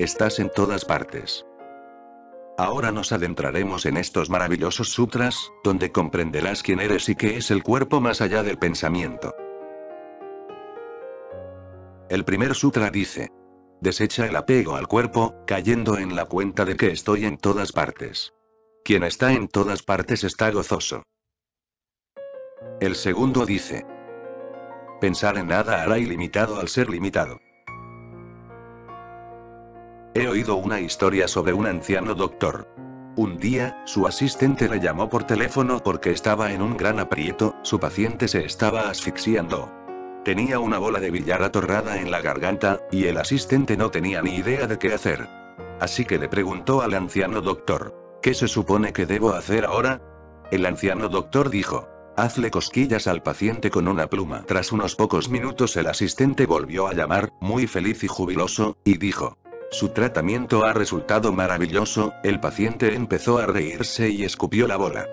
estás en todas partes. Ahora nos adentraremos en estos maravillosos sutras, donde comprenderás quién eres y qué es el cuerpo más allá del pensamiento. El primer sutra dice: desecha el apego al cuerpo, cayendo en la cuenta de que estoy en todas partes. Quien está en todas partes está gozoso. El segundo dice: pensar en nada hará ilimitado al ser limitado. He oído una historia sobre un anciano doctor. Un día, su asistente le llamó por teléfono porque estaba en un gran aprieto, su paciente se estaba asfixiando. Tenía una bola de billar atorada en la garganta, y el asistente no tenía ni idea de qué hacer. Así que le preguntó al anciano doctor: ¿qué se supone que debo hacer ahora? El anciano doctor dijo: hazle cosquillas al paciente con una pluma. Tras unos pocos minutos el asistente volvió a llamar, muy feliz y jubiloso, y dijo: su tratamiento ha resultado maravilloso. El paciente empezó a reírse y escupió la bola.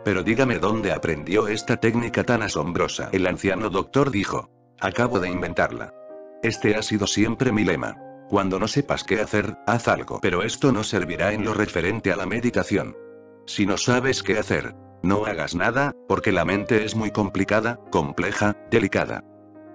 Pero dígame dónde aprendió esta técnica tan asombrosa. El anciano doctor dijo: acabo de inventarla. Este ha sido siempre mi lema. Cuando no sepas qué hacer, haz algo. Pero esto no servirá en lo referente a la meditación. Si no sabes qué hacer, no hagas nada, porque la mente es muy complicada, compleja, delicada.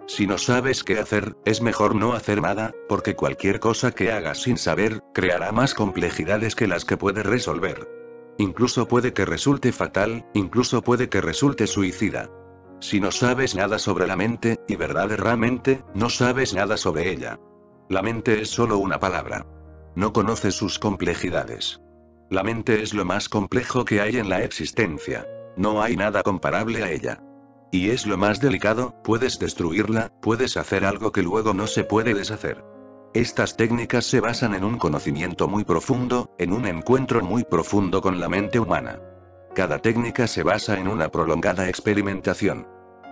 Si no sabes qué hacer, es mejor no hacer nada, porque cualquier cosa que hagas sin saber, creará más complejidades que las que puedes resolver. Incluso puede que resulte fatal, incluso puede que resulte suicida. Si no sabes nada sobre la mente, y verdaderamente, no sabes nada sobre ella. La mente es solo una palabra. No conoces sus complejidades. La mente es lo más complejo que hay en la existencia. No hay nada comparable a ella. Y es lo más delicado, puedes destruirla, puedes hacer algo que luego no se puede deshacer. Estas técnicas se basan en un conocimiento muy profundo, en un encuentro muy profundo con la mente humana. Cada técnica se basa en una prolongada experimentación.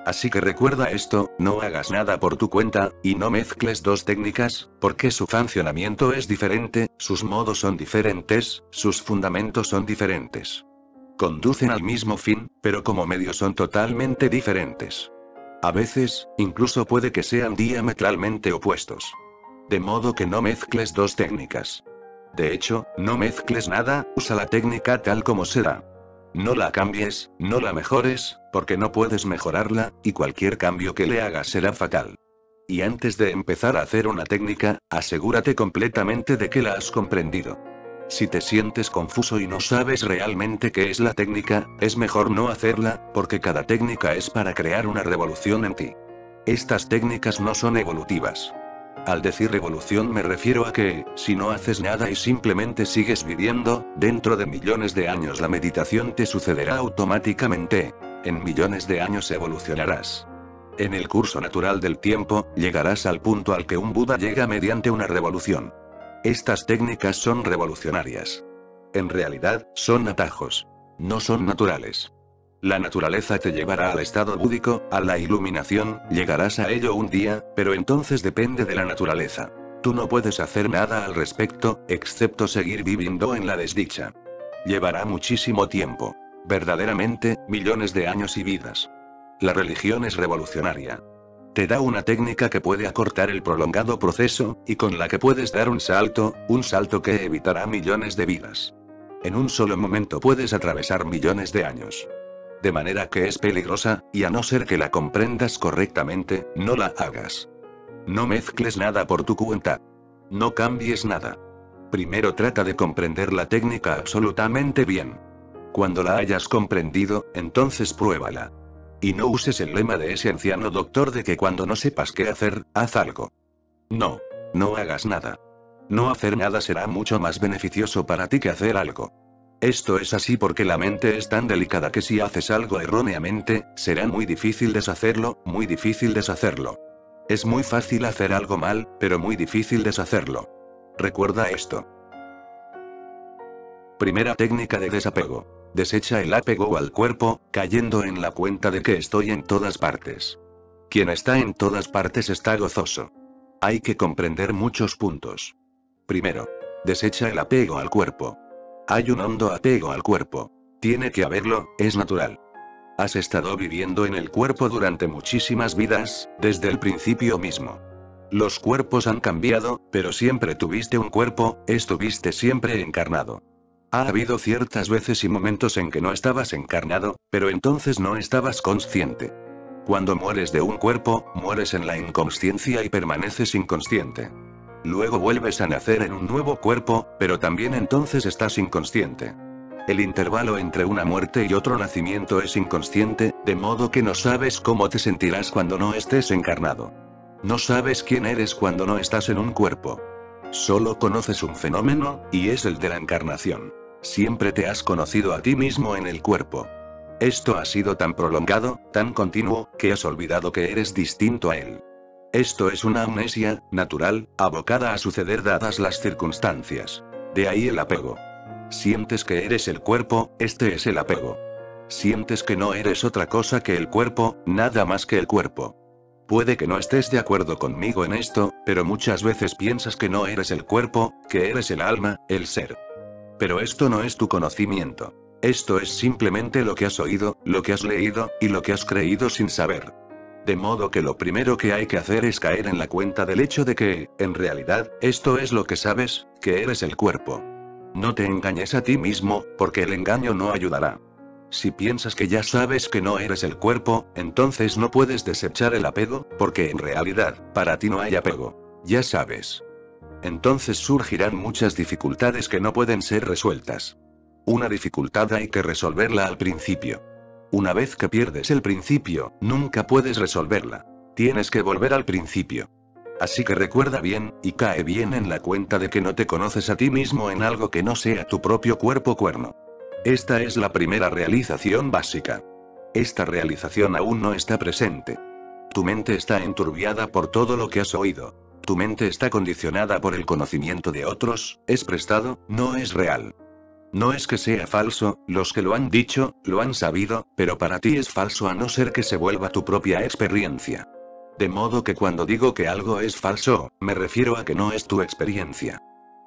Así que recuerda esto, no hagas nada por tu cuenta, y no mezcles dos técnicas, porque su funcionamiento es diferente, sus modos son diferentes, sus fundamentos son diferentes. Conducen al mismo fin, pero como medios son totalmente diferentes. A veces, incluso puede que sean diametralmente opuestos. De modo que no mezcles dos técnicas. De hecho, no mezcles nada, usa la técnica tal como será. No la cambies, no la mejores, porque no puedes mejorarla, y cualquier cambio que le hagas será fatal. Y antes de empezar a hacer una técnica, asegúrate completamente de que la has comprendido. Si te sientes confuso y no sabes realmente qué es la técnica, es mejor no hacerla, porque cada técnica es para crear una revolución en ti. Estas técnicas no son evolutivas. Al decir revolución me refiero a que, si no haces nada y simplemente sigues viviendo, dentro de millones de años la meditación te sucederá automáticamente. En millones de años evolucionarás. En el curso natural del tiempo, llegarás al punto al que un Buda llega mediante una revolución. Estas técnicas son revolucionarias. En realidad, son atajos. No son naturales. La naturaleza te llevará al estado búdico, a la iluminación, llegarás a ello un día, pero entonces depende de la naturaleza. Tú no puedes hacer nada al respecto, excepto seguir viviendo en la desdicha. Llevará muchísimo tiempo. Verdaderamente, millones de años y vidas. La religión es revolucionaria. Te da una técnica que puede acortar el prolongado proceso, y con la que puedes dar un salto que evitará millones de vidas. En un solo momento puedes atravesar millones de años. De manera que es peligrosa, y a no ser que la comprendas correctamente, no la hagas. No mezcles nada por tu cuenta. No cambies nada. Primero trata de comprender la técnica absolutamente bien. Cuando la hayas comprendido, entonces pruébala. Y no uses el lema de ese anciano doctor de que cuando no sepas qué hacer, haz algo. No. No hagas nada. No hacer nada será mucho más beneficioso para ti que hacer algo. Esto es así porque la mente es tan delicada que si haces algo erróneamente, será muy difícil deshacerlo, muy difícil deshacerlo. Es muy fácil hacer algo mal, pero muy difícil deshacerlo. Recuerda esto. Primera técnica de desapego. Desecha el apego al cuerpo, cayendo en la cuenta de que estoy en todas partes. Quien está en todas partes está gozoso. Hay que comprender muchos puntos. Primero, desecha el apego al cuerpo. Hay un hondo apego al cuerpo. Tiene que haberlo, es natural. Has estado viviendo en el cuerpo durante muchísimas vidas, desde el principio mismo. Los cuerpos han cambiado, pero siempre tuviste un cuerpo, estuviste siempre encarnado. Ha habido ciertas veces y momentos en que no estabas encarnado, pero entonces no estabas consciente. Cuando mueres de un cuerpo, mueres en la inconsciencia y permaneces inconsciente. Luego vuelves a nacer en un nuevo cuerpo, pero también entonces estás inconsciente. El intervalo entre una muerte y otro nacimiento es inconsciente, de modo que no sabes cómo te sentirás cuando no estés encarnado. No sabes quién eres cuando no estás en un cuerpo. Solo conoces un fenómeno, y es el de la encarnación. Siempre te has conocido a ti mismo en el cuerpo. Esto ha sido tan prolongado, tan continuo, que has olvidado que eres distinto a él. Esto es una amnesia, natural, abocada a suceder dadas las circunstancias. De ahí el apego. Sientes que eres el cuerpo, este es el apego. Sientes que no eres otra cosa que el cuerpo, nada más que el cuerpo. Puede que no estés de acuerdo conmigo en esto, pero muchas veces piensas que no eres el cuerpo, que eres el alma, el ser. Pero esto no es tu conocimiento. Esto es simplemente lo que has oído, lo que has leído, y lo que has creído sin saber. De modo que lo primero que hay que hacer es caer en la cuenta del hecho de que, en realidad, esto es lo que sabes, que eres el cuerpo. No te engañes a ti mismo, porque el engaño no ayudará. Si piensas que ya sabes que no eres el cuerpo, entonces no puedes desechar el apego, porque en realidad, para ti no hay apego. Ya sabes. Entonces surgirán muchas dificultades que no pueden ser resueltas. Una dificultad hay que resolverla al principio. Una vez que pierdes el principio, nunca puedes resolverla. Tienes que volver al principio. Así que recuerda bien, y cae bien en la cuenta de que no te conoces a ti mismo en algo que no sea tu propio cuerpo cuerno. Esta es la primera realización básica. Esta realización aún no está presente. Tu mente está enturbiada por todo lo que has oído. Tu mente está condicionada por el conocimiento de otros, es prestado, no es real. No es que sea falso, los que lo han dicho, lo han sabido, pero para ti es falso a no ser que se vuelva tu propia experiencia. De modo que cuando digo que algo es falso, me refiero a que no es tu experiencia.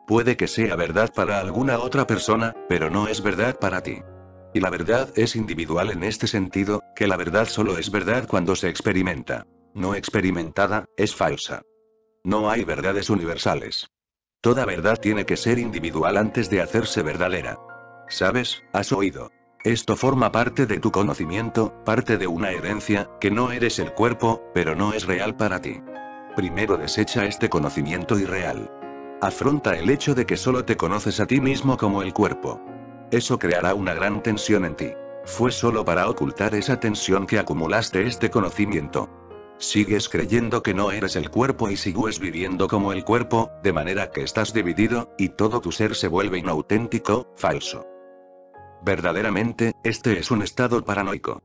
Puede que sea verdad para alguna otra persona, pero no es verdad para ti. Y la verdad es individual en este sentido, que la verdad solo es verdad cuando se experimenta. No experimentada, es falsa. No hay verdades universales. Toda verdad tiene que ser individual antes de hacerse verdadera. ¿Sabes? Has oído. Esto forma parte de tu conocimiento, parte de una herencia, que no eres el cuerpo, pero no es real para ti. Primero desecha este conocimiento irreal. Afronta el hecho de que solo te conoces a ti mismo como el cuerpo. Eso creará una gran tensión en ti. Fue solo para ocultar esa tensión que acumulaste este conocimiento. Sigues creyendo que no eres el cuerpo y sigues viviendo como el cuerpo, de manera que estás dividido, y todo tu ser se vuelve inauténtico, falso. Verdaderamente, este es un estado paranoico.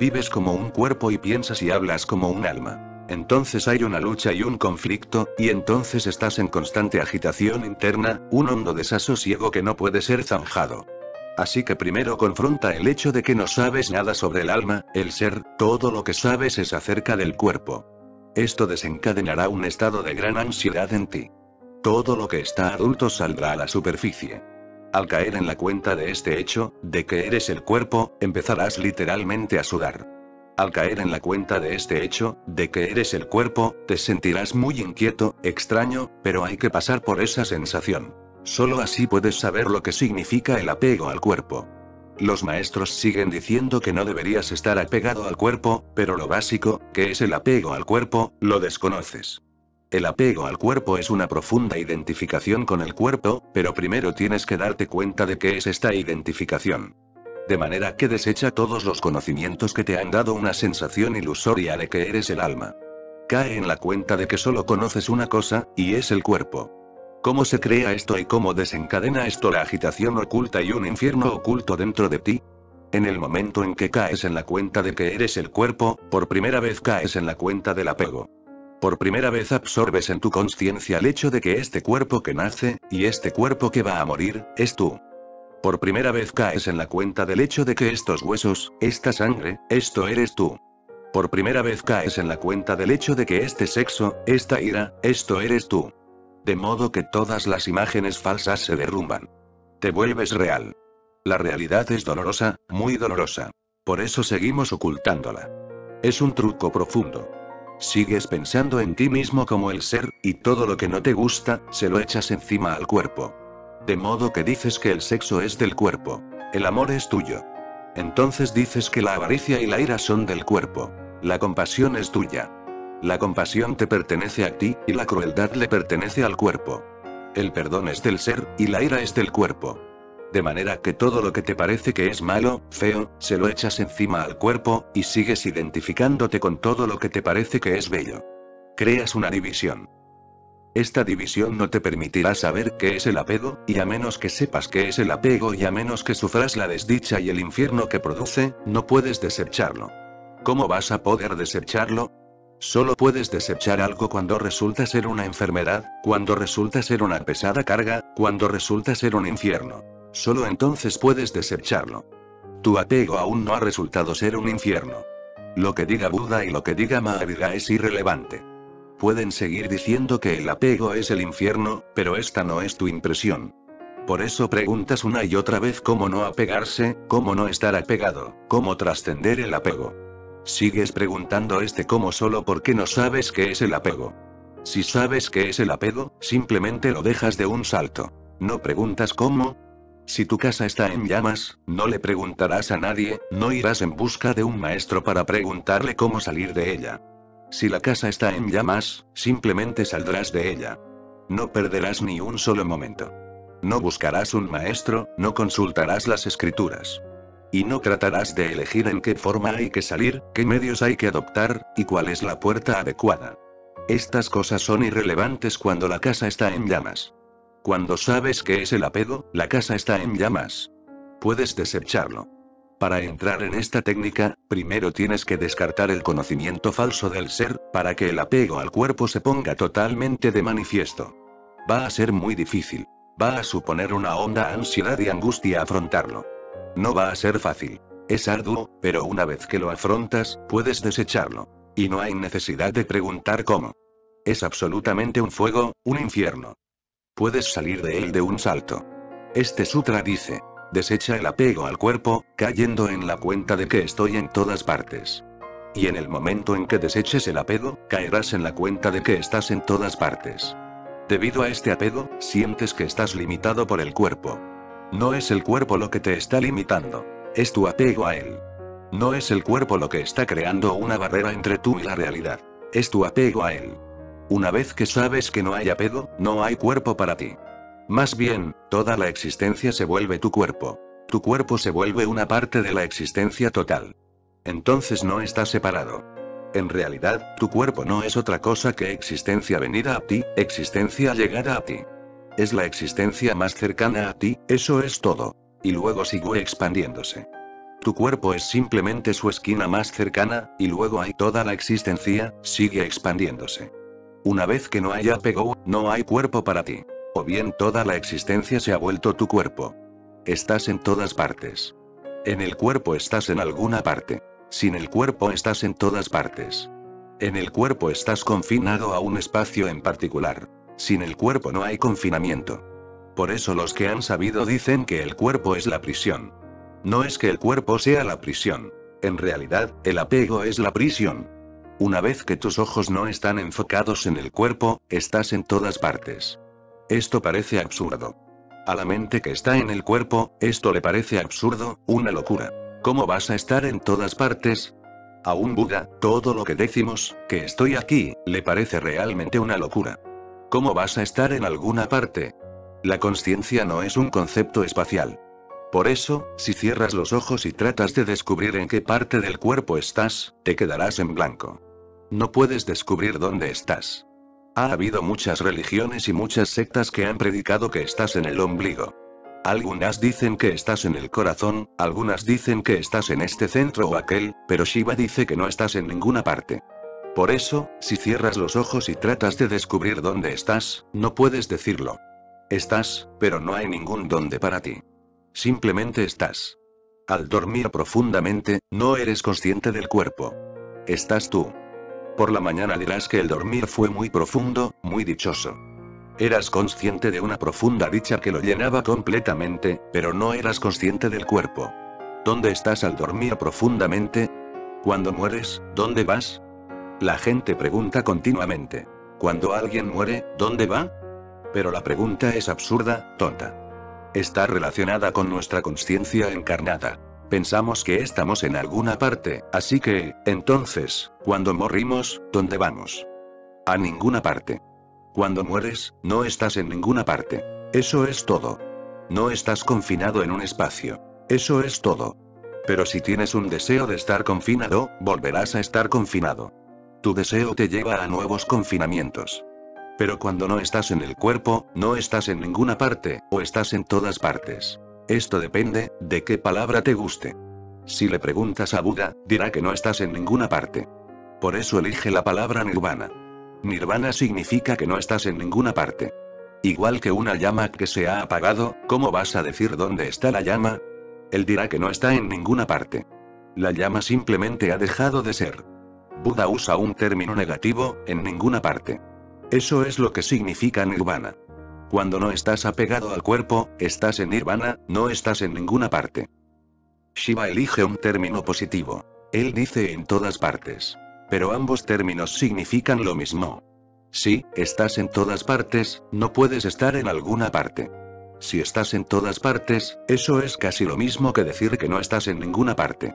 Vives como un cuerpo y piensas y hablas como un alma. Entonces hay una lucha y un conflicto, y entonces estás en constante agitación interna, un hondo desasosiego que no puede ser zanjado. Así que primero confronta el hecho de que no sabes nada sobre el alma, el ser, todo lo que sabes es acerca del cuerpo. Esto desencadenará un estado de gran ansiedad en ti. Todo lo que está adulto saldrá a la superficie. Al caer en la cuenta de este hecho, de que eres el cuerpo, empezarás literalmente a sudar. Al caer en la cuenta de este hecho, de que eres el cuerpo, te sentirás muy inquieto, extraño, pero hay que pasar por esa sensación. Solo así puedes saber lo que significa el apego al cuerpo. Los maestros siguen diciendo que no deberías estar apegado al cuerpo, pero lo básico, que es el apego al cuerpo, lo desconoces. El apego al cuerpo es una profunda identificación con el cuerpo, pero primero tienes que darte cuenta de qué es esta identificación. De manera que desecha todos los conocimientos que te han dado una sensación ilusoria de que eres el alma. Cae en la cuenta de que solo conoces una cosa, y es el cuerpo. ¿Cómo se crea esto y cómo desencadena esto la agitación oculta y un infierno oculto dentro de ti? En el momento en que caes en la cuenta de que eres el cuerpo, por primera vez caes en la cuenta del apego. Por primera vez absorbes en tu conciencia el hecho de que este cuerpo que nace, y este cuerpo que va a morir, es tú. Por primera vez caes en la cuenta del hecho de que estos huesos, esta sangre, esto eres tú. Por primera vez caes en la cuenta del hecho de que este sexo, esta ira, esto eres tú. De modo que todas las imágenes falsas se derrumban. Te vuelves real. La realidad es dolorosa, muy dolorosa. Por eso seguimos ocultándola. Es un truco profundo. Sigues pensando en ti mismo como el ser, y todo lo que no te gusta, se lo echas encima al cuerpo. De modo que dices que el sexo es del cuerpo. El amor es tuyo. Entonces dices que la avaricia y la ira son del cuerpo. La compasión es tuya. La compasión te pertenece a ti, y la crueldad le pertenece al cuerpo. El perdón es del ser, y la ira es del cuerpo. De manera que todo lo que te parece que es malo, feo, se lo echas encima al cuerpo, y sigues identificándote con todo lo que te parece que es bello. Creas una división. Esta división no te permitirá saber qué es el apego, y a menos que sepas qué es el apego y a menos que sufras la desdicha y el infierno que produce, no puedes desecharlo. ¿Cómo vas a poder desecharlo? Solo puedes desechar algo cuando resulta ser una enfermedad, cuando resulta ser una pesada carga, cuando resulta ser un infierno. Solo entonces puedes desecharlo. Tu apego aún no ha resultado ser un infierno. Lo que diga Buda y lo que diga Mahavira es irrelevante. Pueden seguir diciendo que el apego es el infierno, pero esta no es tu impresión. Por eso preguntas una y otra vez cómo no apegarse, cómo no estar apegado, cómo trascender el apego. Sigues preguntando cómo solo porque no sabes qué es el apego. Si sabes qué es el apego, simplemente lo dejas de un salto. No preguntas cómo. Si tu casa está en llamas, no le preguntarás a nadie, no irás en busca de un maestro para preguntarle cómo salir de ella. Si la casa está en llamas, simplemente saldrás de ella. No perderás ni un solo momento. No buscarás un maestro, no consultarás las escrituras. Y no tratarás de elegir en qué forma hay que salir, qué medios hay que adoptar, y cuál es la puerta adecuada. Estas cosas son irrelevantes cuando la casa está en llamas. Cuando sabes qué es el apego, la casa está en llamas. Puedes desecharlo. Para entrar en esta técnica, primero tienes que descartar el conocimiento falso del ser, para que el apego al cuerpo se ponga totalmente de manifiesto. Va a ser muy difícil. Va a suponer una honda ansiedad y angustia afrontarlo. No va a ser fácil. Es arduo, pero una vez que lo afrontas, puedes desecharlo. Y no hay necesidad de preguntar cómo. Es absolutamente un fuego, un infierno. Puedes salir de él de un salto. Este sutra dice: desecha el apego al cuerpo, cayendo en la cuenta de que estoy en todas partes. Y en el momento en que deseches el apego, caerás en la cuenta de que estás en todas partes. Debido a este apego, sientes que estás limitado por el cuerpo. No es el cuerpo lo que te está limitando. Es tu apego a él. No es el cuerpo lo que está creando una barrera entre tú y la realidad. Es tu apego a él. Una vez que sabes que no hay apego, no hay cuerpo para ti. Más bien, toda la existencia se vuelve tu cuerpo. Tu cuerpo se vuelve una parte de la existencia total. Entonces no estás separado. En realidad, tu cuerpo no es otra cosa que existencia venida a ti, existencia llegada a ti. Es la existencia más cercana a ti, eso es todo. Y luego sigue expandiéndose. Tu cuerpo es simplemente su esquina más cercana, y luego hay toda la existencia, sigue expandiéndose. Una vez que no hay apego, no hay cuerpo para ti. O bien toda la existencia se ha vuelto tu cuerpo. Estás en todas partes. En el cuerpo estás en alguna parte. Sin el cuerpo estás en todas partes. En el cuerpo estás confinado a un espacio en particular. Sin el cuerpo no hay confinamiento. Por eso los que han sabido dicen que el cuerpo es la prisión. No es que el cuerpo sea la prisión. En realidad, el apego es la prisión. Una vez que tus ojos no están enfocados en el cuerpo, estás en todas partes. Esto parece absurdo. A la mente que está en el cuerpo, esto le parece absurdo, una locura. ¿Cómo vas a estar en todas partes? A un Buda, todo lo que decimos, que estoy aquí, le parece realmente una locura. ¿Cómo vas a estar en alguna parte? La consciencia no es un concepto espacial. Por eso, si cierras los ojos y tratas de descubrir en qué parte del cuerpo estás, te quedarás en blanco. No puedes descubrir dónde estás. Ha habido muchas religiones y muchas sectas que han predicado que estás en el ombligo. Algunas dicen que estás en el corazón, algunas dicen que estás en este centro o aquel, pero Shiva dice que no estás en ninguna parte. Por eso, si cierras los ojos y tratas de descubrir dónde estás, no puedes decirlo. Estás, pero no hay ningún dónde para ti. Simplemente estás. Al dormir profundamente, no eres consciente del cuerpo. Estás tú. Por la mañana dirás que el dormir fue muy profundo, muy dichoso. Eras consciente de una profunda dicha que lo llenaba completamente, pero no eras consciente del cuerpo. ¿Dónde estás al dormir profundamente? Cuando mueres, ¿dónde vas? La gente pregunta continuamente. Cuando alguien muere, ¿dónde va? Pero la pregunta es absurda, tonta. Está relacionada con nuestra consciencia encarnada. Pensamos que estamos en alguna parte, así que, entonces, cuando morimos, ¿dónde vamos? A ninguna parte. Cuando mueres, no estás en ninguna parte. Eso es todo. No estás confinado en un espacio. Eso es todo. Pero si tienes un deseo de estar confinado, volverás a estar confinado. Tu deseo te lleva a nuevos confinamientos. Pero cuando no estás en el cuerpo, no estás en ninguna parte, o estás en todas partes. Esto depende de qué palabra te guste. Si le preguntas a Buda, dirá que no estás en ninguna parte. Por eso elige la palabra nirvana. Nirvana significa que no estás en ninguna parte. Igual que una llama que se ha apagado, ¿cómo vas a decir dónde está la llama? Él dirá que no está en ninguna parte. La llama simplemente ha dejado de ser. Buda usa un término negativo, en ninguna parte. Eso es lo que significa nirvana. Cuando no estás apegado al cuerpo, estás en nirvana, no estás en ninguna parte. Shiva elige un término positivo. Él dice en todas partes. Pero ambos términos significan lo mismo. Si estás en todas partes, no puedes estar en alguna parte. Si estás en todas partes, eso es casi lo mismo que decir que no estás en ninguna parte.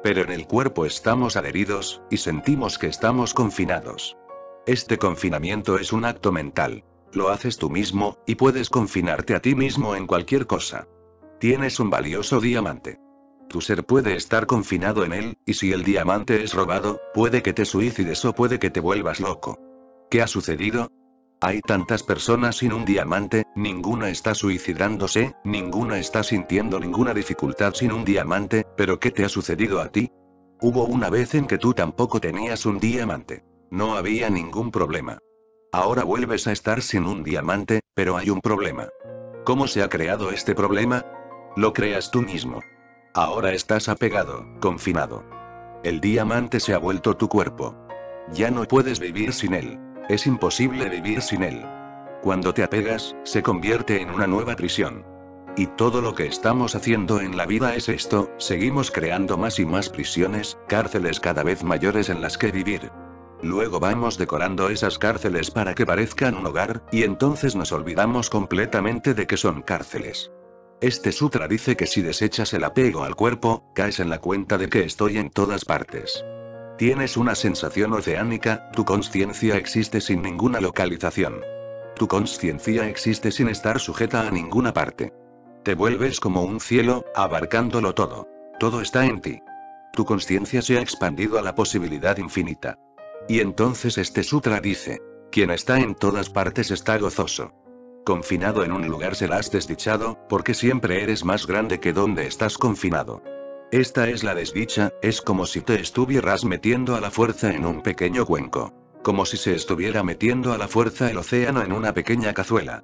Pero en el cuerpo estamos adheridos, y sentimos que estamos confinados. Este confinamiento es un acto mental. Lo haces tú mismo, y puedes confinarte a ti mismo en cualquier cosa. Tienes un valioso diamante. Tu ser puede estar confinado en él, y si el diamante es robado, puede que te suicides o puede que te vuelvas loco. ¿Qué ha sucedido? Hay tantas personas sin un diamante, ninguna está suicidándose, ninguna está sintiendo ninguna dificultad sin un diamante, pero ¿qué te ha sucedido a ti? Hubo una vez en que tú tampoco tenías un diamante. No había ningún problema. Ahora vuelves a estar sin un diamante, pero hay un problema. ¿Cómo se ha creado este problema? Lo creas tú mismo. Ahora estás apegado, confinado. El diamante se ha vuelto tu cuerpo. Ya no puedes vivir sin él. Es imposible vivir sin él. Cuando te apegas, se convierte en una nueva prisión. Y todo lo que estamos haciendo en la vida es esto, seguimos creando más y más prisiones, cárceles cada vez mayores en las que vivir. Luego vamos decorando esas cárceles para que parezcan un hogar, y entonces nos olvidamos completamente de que son cárceles. Este sutra dice que si desechas el apego al cuerpo, caes en la cuenta de que estoy en todas partes. Tienes una sensación oceánica, tu consciencia existe sin ninguna localización. Tu consciencia existe sin estar sujeta a ninguna parte. Te vuelves como un cielo, abarcándolo todo. Todo está en ti. Tu consciencia se ha expandido a la posibilidad infinita. Y entonces este sutra dice, quien está en todas partes está gozoso. Confinado en un lugar serás desdichado, porque siempre eres más grande que donde estás confinado. Esta es la desdicha, es como si te estuvieras metiendo a la fuerza en un pequeño cuenco. Como si se estuviera metiendo a la fuerza el océano en una pequeña cazuela.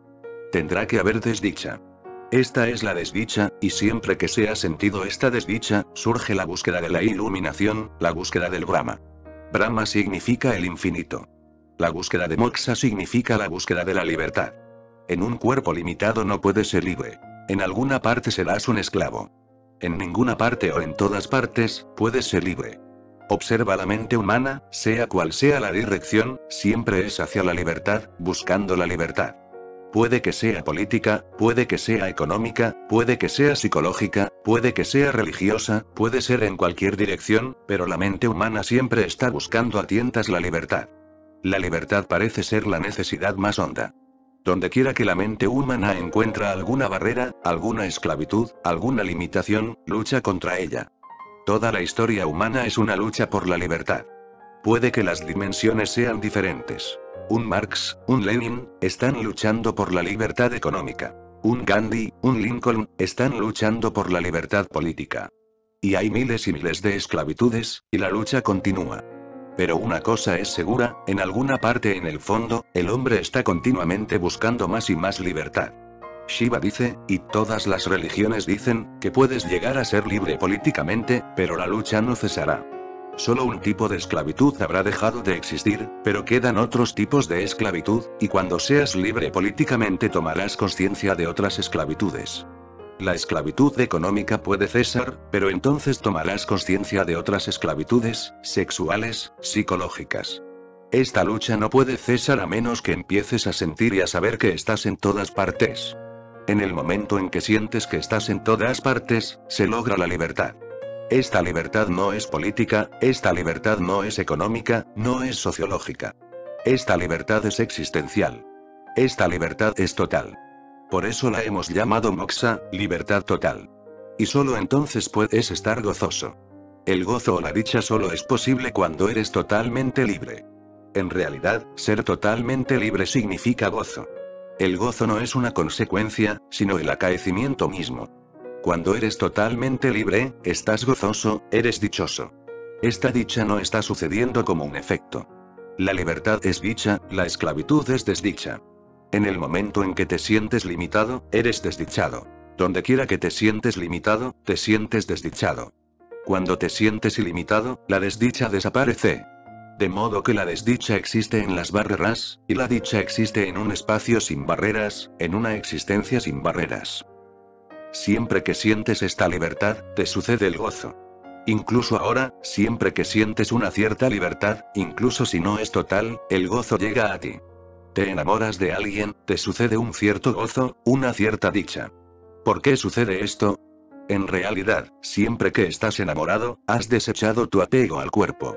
Tendrá que haber desdicha. Esta es la desdicha, y siempre que se ha sentido esta desdicha, surge la búsqueda de la iluminación, la búsqueda del Brahma. Brahma significa el infinito. La búsqueda de moksha significa la búsqueda de la libertad. En un cuerpo limitado no puedes ser libre. En alguna parte serás un esclavo. En ninguna parte o en todas partes, puedes ser libre. Observa la mente humana, sea cual sea la dirección, siempre es hacia la libertad, buscando la libertad. Puede que sea política, puede que sea económica, puede que sea psicológica, puede que sea religiosa, puede ser en cualquier dirección, pero la mente humana siempre está buscando a tientas la libertad. La libertad parece ser la necesidad más honda. Donde quiera que la mente humana encuentra alguna barrera, alguna esclavitud, alguna limitación, lucha contra ella. Toda la historia humana es una lucha por la libertad. Puede que las dimensiones sean diferentes. Un Marx, un Lenin, están luchando por la libertad económica. Un Gandhi, un Lincoln, están luchando por la libertad política. Y hay miles y miles de esclavitudes, y la lucha continúa. Pero una cosa es segura, en alguna parte en el fondo, el hombre está continuamente buscando más y más libertad. Shiva dice, y todas las religiones dicen, que puedes llegar a ser libre políticamente, pero la lucha no cesará. Solo un tipo de esclavitud habrá dejado de existir, pero quedan otros tipos de esclavitud, y cuando seas libre políticamente tomarás conciencia de otras esclavitudes. La esclavitud económica puede cesar, pero entonces tomarás conciencia de otras esclavitudes, sexuales, psicológicas. Esta lucha no puede cesar a menos que empieces a sentir y a saber que estás en todas partes. En el momento en que sientes que estás en todas partes, se logra la libertad. Esta libertad no es política, esta libertad no es económica, no es sociológica. Esta libertad es existencial. Esta libertad es total. Por eso la hemos llamado moksha, libertad total. Y solo entonces puedes estar gozoso. El gozo o la dicha solo es posible cuando eres totalmente libre. En realidad, ser totalmente libre significa gozo. El gozo no es una consecuencia, sino el acaecimiento mismo. Cuando eres totalmente libre, estás gozoso, eres dichoso. Esta dicha no está sucediendo como un efecto. La libertad es dicha, la esclavitud es desdicha. En el momento en que te sientes limitado, eres desdichado. Donde quiera que te sientes limitado, te sientes desdichado. Cuando te sientes ilimitado, la desdicha desaparece. De modo que la desdicha existe en las barreras, y la dicha existe en un espacio sin barreras, en una existencia sin barreras. Siempre que sientes esta libertad, te sucede el gozo. Incluso ahora, siempre que sientes una cierta libertad, incluso si no es total, el gozo llega a ti. Te enamoras de alguien, te sucede un cierto gozo, una cierta dicha. ¿Por qué sucede esto? En realidad, siempre que estás enamorado, has desechado tu apego al cuerpo.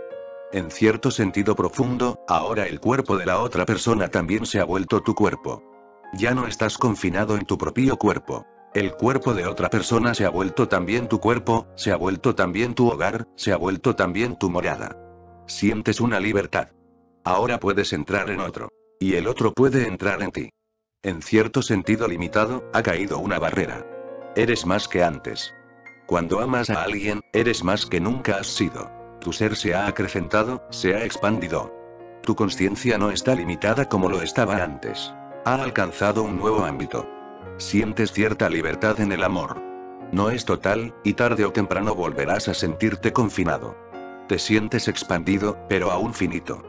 En cierto sentido profundo, ahora el cuerpo de la otra persona también se ha vuelto tu cuerpo. Ya no estás confinado en tu propio cuerpo. El cuerpo de otra persona se ha vuelto también tu cuerpo, se ha vuelto también tu hogar, se ha vuelto también tu morada. Sientes una libertad. Ahora puedes entrar en otro. Y el otro puede entrar en ti. En cierto sentido limitado, ha caído una barrera. Eres más que antes. Cuando amas a alguien, eres más que nunca has sido. Tu ser se ha acrecentado, se ha expandido. Tu consciencia no está limitada como lo estaba antes. Ha alcanzado un nuevo ámbito. Sientes cierta libertad en el amor. No es total, y tarde o temprano volverás a sentirte confinado. Te sientes expandido, pero aún finito.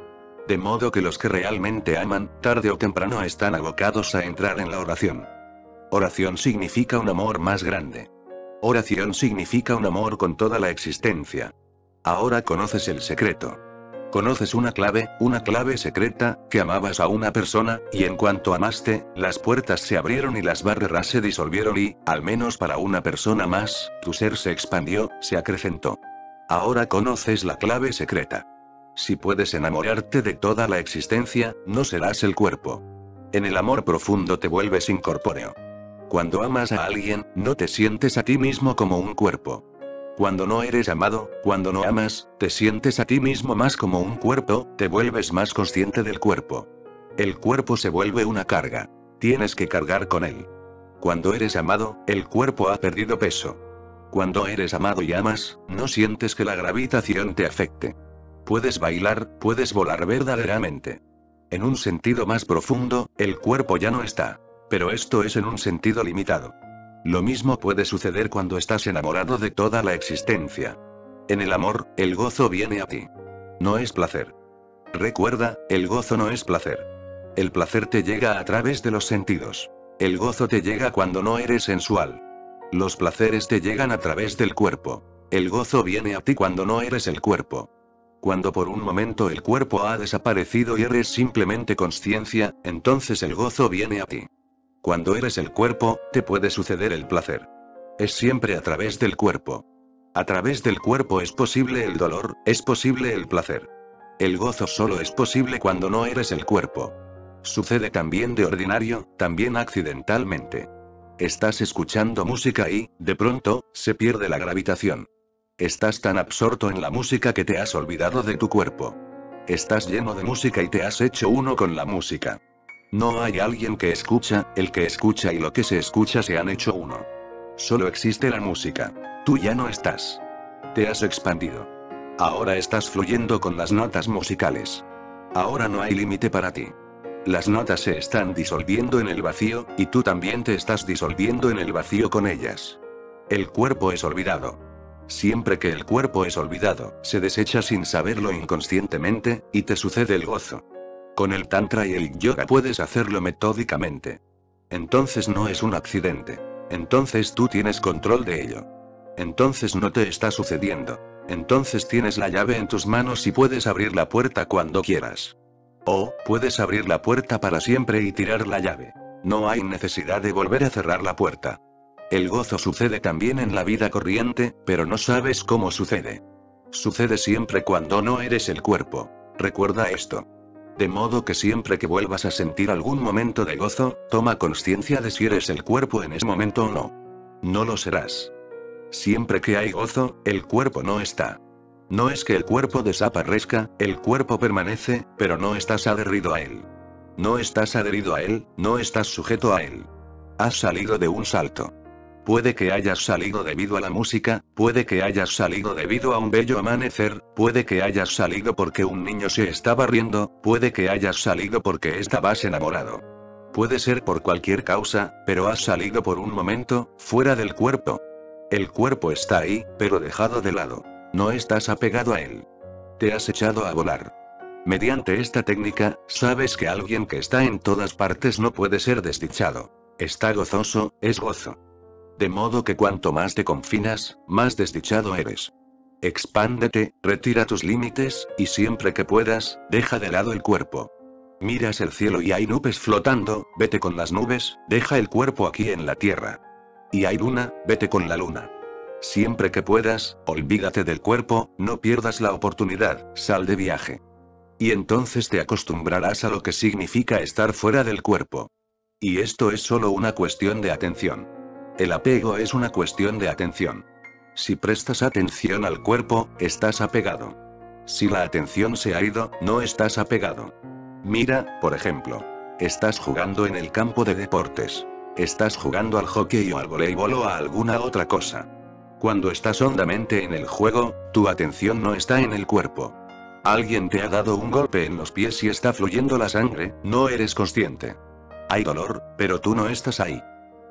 De modo que los que realmente aman, tarde o temprano están abocados a entrar en la oración. Oración significa un amor más grande. Oración significa un amor con toda la existencia. Ahora conoces el secreto. Conoces una clave secreta, que amabas a una persona, y en cuanto amaste, las puertas se abrieron y las barreras se disolvieron y, al menos para una persona más, tu ser se expandió, se acrecentó. Ahora conoces la clave secreta. Si puedes enamorarte de toda la existencia, no serás el cuerpo. En el amor profundo te vuelves incorpóreo. Cuando amas a alguien, no te sientes a ti mismo como un cuerpo. Cuando no eres amado, cuando no amas, te sientes a ti mismo más como un cuerpo, te vuelves más consciente del cuerpo. El cuerpo se vuelve una carga. Tienes que cargar con él. Cuando eres amado, el cuerpo ha perdido peso. Cuando eres amado y amas, no sientes que la gravitación te afecte. Puedes bailar, puedes volar verdaderamente. En un sentido más profundo, el cuerpo ya no está. Pero esto es en un sentido limitado. Lo mismo puede suceder cuando estás enamorado de toda la existencia. En el amor, el gozo viene a ti. No es placer. Recuerda, el gozo no es placer. El placer te llega a través de los sentidos. El gozo te llega cuando no eres sensual. Los placeres te llegan a través del cuerpo. El gozo viene a ti cuando no eres el cuerpo. Cuando por un momento el cuerpo ha desaparecido y eres simplemente consciencia, entonces el gozo viene a ti. Cuando eres el cuerpo, te puede suceder el placer. Es siempre a través del cuerpo. A través del cuerpo es posible el dolor, es posible el placer. El gozo solo es posible cuando no eres el cuerpo. Sucede también de ordinario, también accidentalmente. Estás escuchando música y, de pronto, se pierde la gravitación. Estás tan absorto en la música que te has olvidado de tu cuerpo. Estás lleno de música y te has hecho uno con la música. No hay alguien que escucha, el que escucha y lo que se escucha se han hecho uno. Solo existe la música. Tú ya no estás. Te has expandido. Ahora estás fluyendo con las notas musicales. Ahora no hay límite para ti. Las notas se están disolviendo en el vacío, y tú también te estás disolviendo en el vacío con ellas. El cuerpo es olvidado. Siempre que el cuerpo es olvidado, se desecha sin saberlo inconscientemente, y te sucede el gozo. Con el tantra y el yoga puedes hacerlo metódicamente. Entonces no es un accidente. Entonces tú tienes control de ello. Entonces no te está sucediendo. Entonces tienes la llave en tus manos y puedes abrir la puerta cuando quieras. O, puedes abrir la puerta para siempre y tirar la llave. No hay necesidad de volver a cerrar la puerta. El gozo sucede también en la vida corriente, pero no sabes cómo sucede. Sucede siempre cuando no eres el cuerpo. Recuerda esto. De modo que siempre que vuelvas a sentir algún momento de gozo, toma conciencia de si eres el cuerpo en ese momento o no. No lo serás. Siempre que hay gozo, el cuerpo no está. No es que el cuerpo desaparezca, el cuerpo permanece, pero no estás adherido a él. No estás adherido a él, no estás sujeto a él. Has salido de un salto. Puede que hayas salido debido a la música, puede que hayas salido debido a un bello amanecer, puede que hayas salido porque un niño se estaba riendo, puede que hayas salido porque estabas enamorado. Puede ser por cualquier causa, pero has salido por un momento, fuera del cuerpo. El cuerpo está ahí, pero dejado de lado. No estás apegado a él. Te has echado a volar. Mediante esta técnica, sabes que alguien que está en todas partes no puede ser desdichado. Está gozoso, es gozo. De modo que cuanto más te confinas, más desdichado eres. Expándete, retira tus límites, y siempre que puedas, deja de lado el cuerpo. Miras el cielo y hay nubes flotando, vete con las nubes, deja el cuerpo aquí en la tierra. Y hay luna, vete con la luna. Siempre que puedas, olvídate del cuerpo, no pierdas la oportunidad, sal de viaje. Y entonces te acostumbrarás a lo que significa estar fuera del cuerpo. Y esto es solo una cuestión de atención. El apego es una cuestión de atención. Si prestas atención al cuerpo, estás apegado. Si la atención se ha ido, no estás apegado. Mira, por ejemplo. Estás jugando en el campo de deportes. Estás jugando al hockey o al voleibol o a alguna otra cosa. Cuando estás hondamente en el juego, tu atención no está en el cuerpo. Alguien te ha dado un golpe en los pies y está fluyendo la sangre, no eres consciente. Hay dolor, pero tú no estás ahí.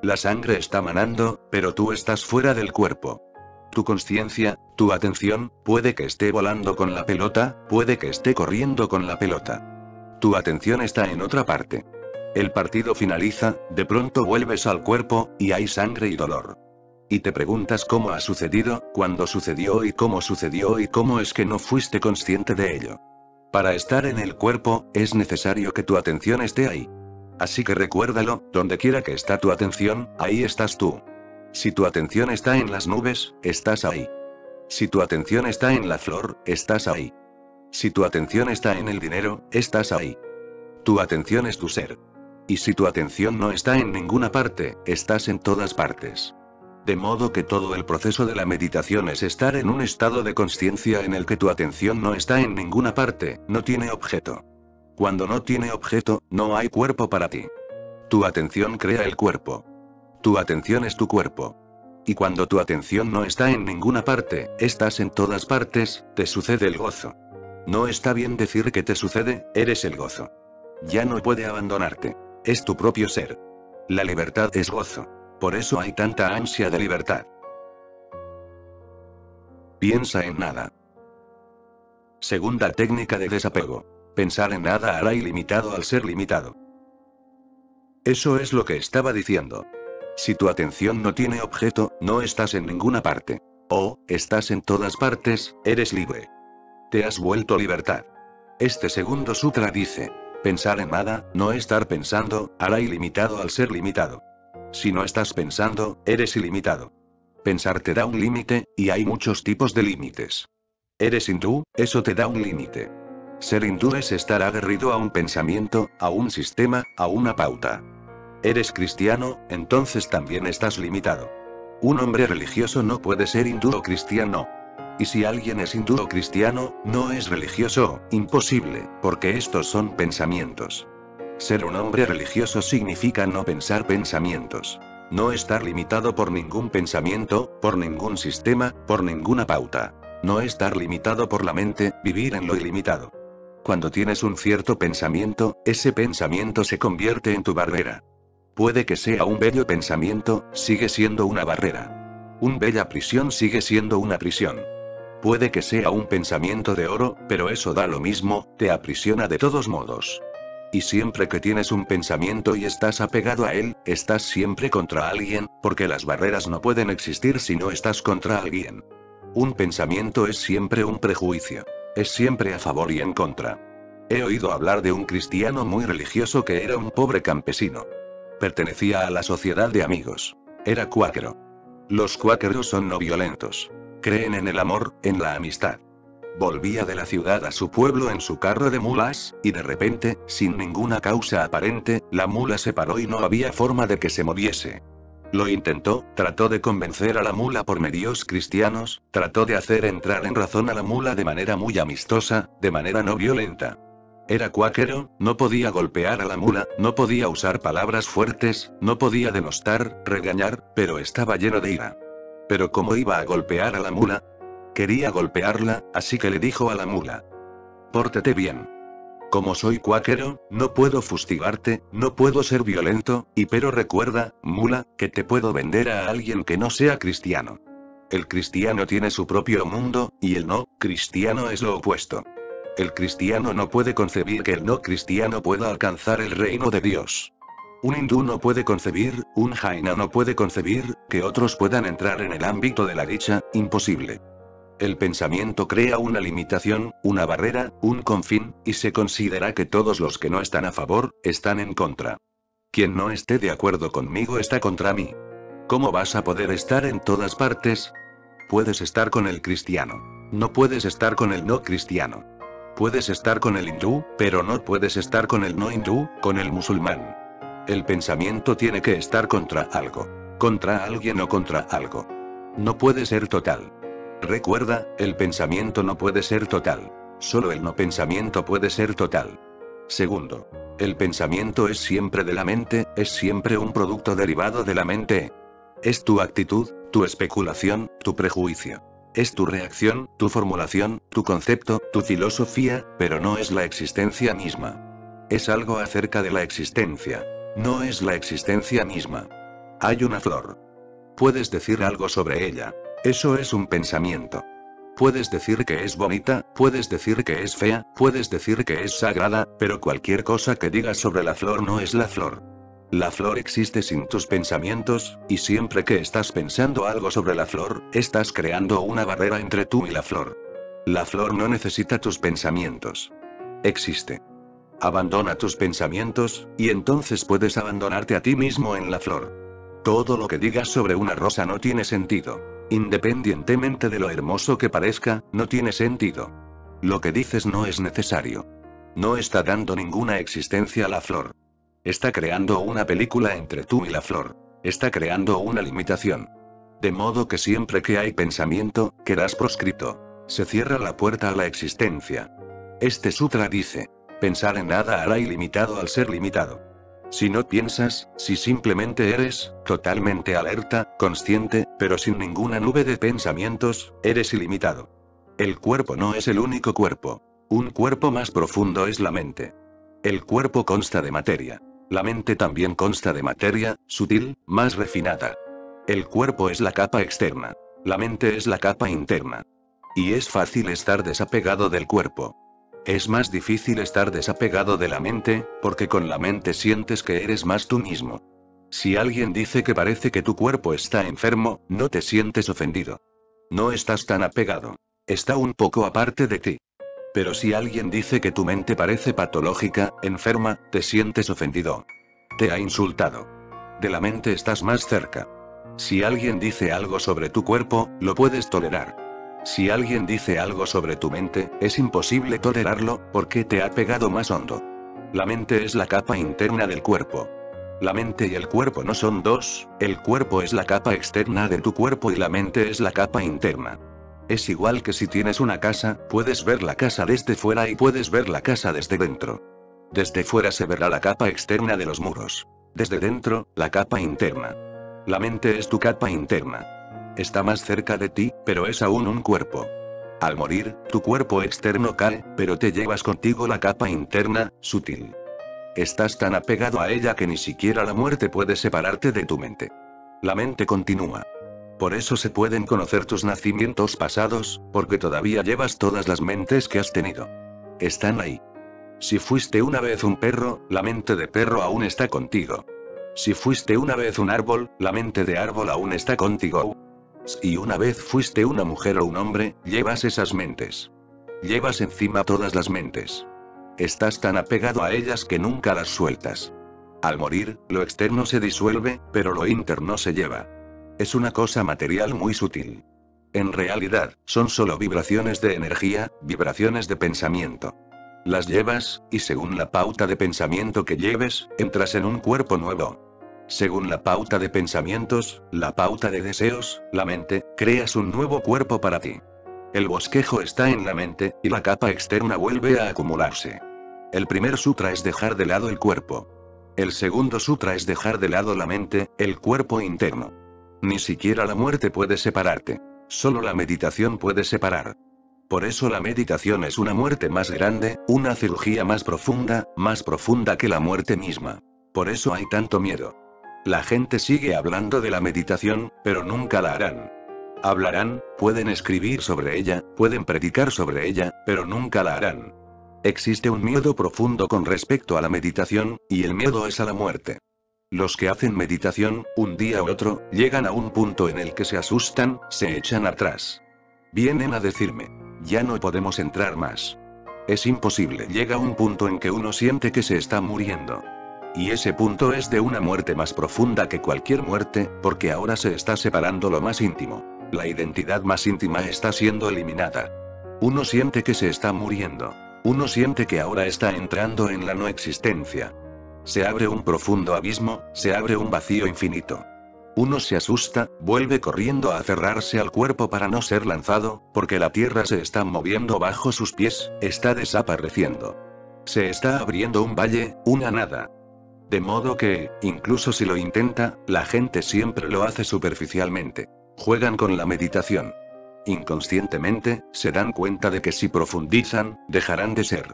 La sangre está manando, pero tú estás fuera del cuerpo. Tu conciencia, tu atención, puede que esté volando con la pelota, puede que esté corriendo con la pelota. Tu atención está en otra parte. El partido finaliza, de pronto vuelves al cuerpo, y hay sangre y dolor. Y te preguntas cómo ha sucedido, cuándo sucedió y cómo es que no fuiste consciente de ello. Para estar en el cuerpo, es necesario que tu atención esté ahí. Así que recuérdalo, donde quiera que está tu atención, ahí estás tú. Si tu atención está en las nubes, estás ahí. Si tu atención está en la flor, estás ahí. Si tu atención está en el dinero, estás ahí. Tu atención es tu ser. Y si tu atención no está en ninguna parte, estás en todas partes. De modo que todo el proceso de la meditación es estar en un estado de conciencia en el que tu atención no está en ninguna parte, no tiene objeto. Cuando no tiene objeto, no hay cuerpo para ti. Tu atención crea el cuerpo. Tu atención es tu cuerpo. Y cuando tu atención no está en ninguna parte, estás en todas partes, te sucede el gozo. No está bien decir que te sucede, eres el gozo. Ya no puede abandonarte. Es tu propio ser. La libertad es gozo. Por eso hay tanta ansia de libertad. Piensa en nada. Segunda técnica de desapego. Pensar en nada hará ilimitado al ser limitado. Eso es lo que estaba diciendo. Si tu atención no tiene objeto, no estás en ninguna parte. O, estás en todas partes, eres libre. Te has vuelto libertad. Este segundo sutra dice, pensar en nada, no estar pensando, hará ilimitado al ser limitado. Si no estás pensando, eres ilimitado. Pensar te da un límite, y hay muchos tipos de límites. Eres hindú, eso te da un límite. Ser hindú es estar aguerrido a un pensamiento, a un sistema, a una pauta. Eres cristiano, entonces también estás limitado. Un hombre religioso no puede ser hindú o cristiano. Y si alguien es hindú o cristiano, no es religioso, imposible, porque estos son pensamientos. Ser un hombre religioso significa no pensar pensamientos. No estar limitado por ningún pensamiento, por ningún sistema, por ninguna pauta. No estar limitado por la mente, vivir en lo ilimitado. Cuando tienes un cierto pensamiento, ese pensamiento se convierte en tu barrera. Puede que sea un bello pensamiento, sigue siendo una barrera. Una bella prisión sigue siendo una prisión. Puede que sea un pensamiento de oro, pero eso da lo mismo, te aprisiona de todos modos. Y siempre que tienes un pensamiento y estás apegado a él, estás siempre contra alguien, porque las barreras no pueden existir si no estás contra alguien. Un pensamiento es siempre un prejuicio. Es siempre a favor y en contra. He oído hablar de un cristiano muy religioso que era un pobre campesino. Pertenecía a la sociedad de amigos. Era cuáquero. Los cuáqueros son no violentos. Creen en el amor, en la amistad. Volvía de la ciudad a su pueblo en su carro de mulas, y de repente, sin ninguna causa aparente, la mula se paró y no había forma de que se moviese. Lo intentó, trató de convencer a la mula por medios cristianos, trató de hacer entrar en razón a la mula de manera muy amistosa, de manera no violenta. Era cuáquero, no podía golpear a la mula, no podía usar palabras fuertes, no podía denostar, regañar, pero estaba lleno de ira. Pero ¿cómo iba a golpear a la mula? Quería golpearla, así que le dijo a la mula: pórtate bien. Como soy cuáquero, no puedo fustigarte, no puedo ser violento, pero recuerda, mula, que te puedo vender a alguien que no sea cristiano. El cristiano tiene su propio mundo, y el no cristiano es lo opuesto. El cristiano no puede concebir que el no cristiano pueda alcanzar el reino de Dios. Un hindú no puede concebir, un jaina no puede concebir, que otros puedan entrar en el ámbito de la dicha, imposible. El pensamiento crea una limitación, una barrera, un confín, y se considera que todos los que no están a favor, están en contra. Quien no esté de acuerdo conmigo está contra mí. ¿Cómo vas a poder estar en todas partes? Puedes estar con el cristiano. No puedes estar con el no cristiano. Puedes estar con el hindú, pero no puedes estar con el no hindú, con el musulmán. El pensamiento tiene que estar contra algo. Contra alguien o contra algo. No puede ser total. Recuerda, el pensamiento no puede ser total. Solo el no pensamiento puede ser total. Segundo, el pensamiento es siempre de la mente, es siempre un producto derivado de la mente. Es tu actitud, tu especulación, tu prejuicio. Es tu reacción, tu formulación, tu concepto, tu filosofía, pero no es la existencia misma. Es algo acerca de la existencia. No es la existencia misma. Hay una flor. Puedes decir algo sobre ella. Eso es un pensamiento. Puedes decir que es bonita, puedes decir que es fea, puedes decir que es sagrada, pero cualquier cosa que digas sobre la flor no es la flor. La flor existe sin tus pensamientos, y siempre que estás pensando algo sobre la flor, estás creando una barrera entre tú y la flor. La flor no necesita tus pensamientos. Existe. Abandona tus pensamientos, y entonces puedes abandonarte a ti mismo en la flor. Todo lo que digas sobre una rosa no tiene sentido. Independientemente de lo hermoso que parezca, no tiene sentido. Lo que dices no es necesario. No está dando ninguna existencia a la flor. Está creando una película entre tú y la flor. Está creando una limitación. De modo que siempre que hay pensamiento, quedas proscrito. Se cierra la puerta a la existencia. Este sutra dice: pensar en nada hará ilimitado al ser limitado. Si no piensas, si simplemente eres, totalmente alerta, consciente, pero sin ninguna nube de pensamientos, eres ilimitado. El cuerpo no es el único cuerpo. Un cuerpo más profundo es la mente. El cuerpo consta de materia. La mente también consta de materia, sutil, más refinada. El cuerpo es la capa externa. La mente es la capa interna. Y es fácil estar desapegado del cuerpo. Es más difícil estar desapegado de la mente, porque con la mente sientes que eres más tú mismo. Si alguien dice que parece que tu cuerpo está enfermo, no te sientes ofendido. No estás tan apegado. Está un poco aparte de ti. Pero si alguien dice que tu mente parece patológica, enferma, te sientes ofendido. Te ha insultado. De la mente estás más cerca. Si alguien dice algo sobre tu cuerpo, lo puedes tolerar. Si alguien dice algo sobre tu mente, es imposible tolerarlo, porque te ha pegado más hondo. La mente es la capa interna del cuerpo. La mente y el cuerpo no son dos, el cuerpo es la capa externa de tu cuerpo y la mente es la capa interna. Es igual que si tienes una casa, puedes ver la casa desde fuera y puedes ver la casa desde dentro. Desde fuera se verá la capa externa de los muros. Desde dentro, la capa interna. La mente es tu capa interna. Está más cerca de ti, pero es aún un cuerpo. Al morir, tu cuerpo externo cae, pero te llevas contigo la capa interna, sutil. Estás tan apegado a ella que ni siquiera la muerte puede separarte de tu mente. La mente continúa. Por eso se pueden conocer tus nacimientos pasados, porque todavía llevas todas las mentes que has tenido. Están ahí. Si fuiste una vez un perro, la mente de perro aún está contigo. Si fuiste una vez un árbol, la mente de árbol aún está contigo. Si una vez fuiste una mujer o un hombre, llevas esas mentes. Llevas encima todas las mentes. Estás tan apegado a ellas que nunca las sueltas. Al morir, lo externo se disuelve, pero lo interno se lleva. Es una cosa material muy sutil. En realidad, son solo vibraciones de energía, vibraciones de pensamiento. Las llevas, y según la pauta de pensamiento que lleves, entras en un cuerpo nuevo. Según la pauta de pensamientos, la pauta de deseos, la mente, creas un nuevo cuerpo para ti. El bosquejo está en la mente, y la capa externa vuelve a acumularse. El primer sutra es dejar de lado el cuerpo. El segundo sutra es dejar de lado la mente, el cuerpo interno. Ni siquiera la muerte puede separarte. Solo la meditación puede separar. Por eso la meditación es una muerte más grande, una cirugía más profunda que la muerte misma. Por eso hay tanto miedo. La gente sigue hablando de la meditación, pero nunca la harán. Hablarán, pueden escribir sobre ella, pueden predicar sobre ella, pero nunca la harán. Existe un miedo profundo con respecto a la meditación, y el miedo es a la muerte. Los que hacen meditación, un día u otro, llegan a un punto en el que se asustan, se echan atrás. Vienen a decirme, ya no podemos entrar más. Es imposible. Llega un punto en que uno siente que se está muriendo. Y ese punto es de una muerte más profunda que cualquier muerte, porque ahora se está separando lo más íntimo. La identidad más íntima está siendo eliminada. Uno siente que se está muriendo. Uno siente que ahora está entrando en la no existencia. Se abre un profundo abismo, se abre un vacío infinito. Uno se asusta, vuelve corriendo a aferrarse al cuerpo para no ser lanzado, porque la tierra se está moviendo bajo sus pies, está desapareciendo. Se está abriendo un valle, una nada. De modo que, incluso si lo intenta, la gente siempre lo hace superficialmente. Juegan con la meditación. Inconscientemente, se dan cuenta de que si profundizan, dejarán de ser.